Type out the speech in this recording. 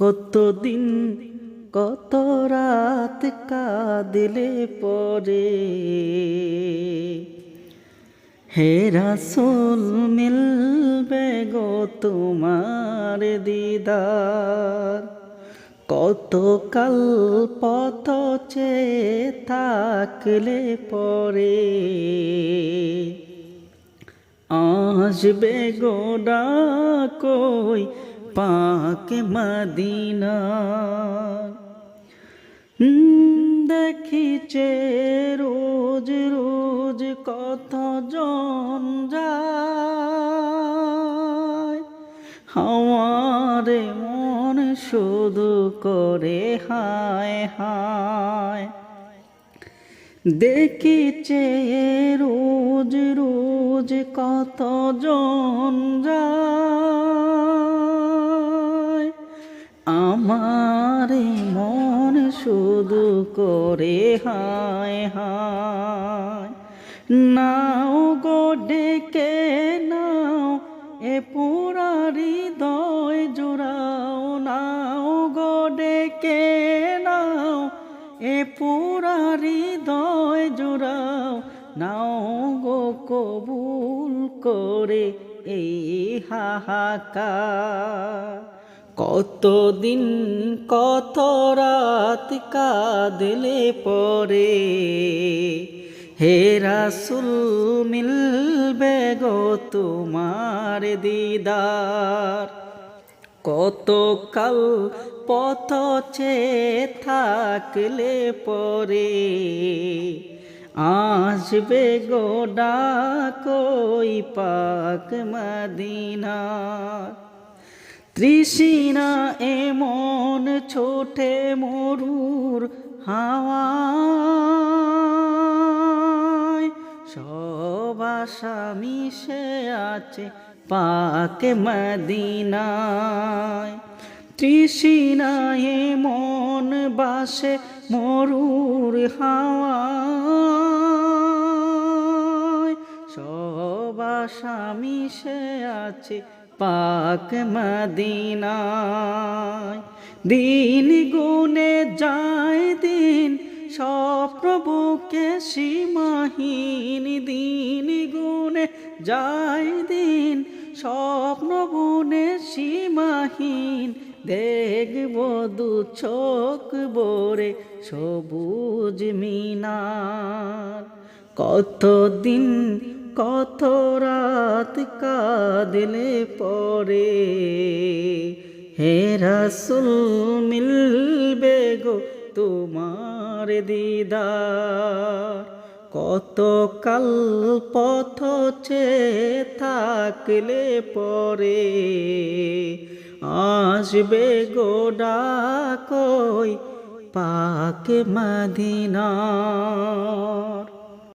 কতদিন কত রাত কাঁদিলে পরে হে রাসূল মিলবে গো তোমার দিদার। কত কাল পথ চেয়ে থাকলে পরে আসবে গো ডাকই পাক মদিনা। দেখিছে রোজ রোজ কত জন যায়, আমার মন শুধু করে হায় হায়। দেখিছে রোজ রোজ কত জন যায়, আমার মন শুধু করে হায় হায়। নাও গো ডেকে নাও এ পুরা হৃদয় জোড়াও, নাও গো ডেকে নাও এ পুরা হৃদয় জোড়াও, নাও গো কবুল করে এই হাহাকার। কতদিন কত রাত কাঁদলে পরে হে রাসূল মিলবে গো তোমার দিদার। কত কাল পথ চেয়ে থাকলে পরে আসবে গো ডাকই পাক মদিনা। তৃষ্ণা এমন ছোটে মরুর হাওয়ায়, সব আশা মিশে আছে পাক মদিনায়। তৃষ্ণা এমন বাসে মরুর হাওয়ায়, সব আশা মিশে আছে পাক মদিনায়। দিন গুনে যায় দিন স্বপ্ন বুকে সীমাহীন, দিন গুনে যায় দিন স্বপ্ন বুনে সীমাহীন। দেখব দু চোখ ভরে সবুজ মিনার। কতদিন কত রাত কাঁদলে পরে হে রাসূল মিলবে গো তোমার দিদার। কত কাল পথ চেয়ে থাকলে পরে আসবে গো ডাকই পাক মদিনা।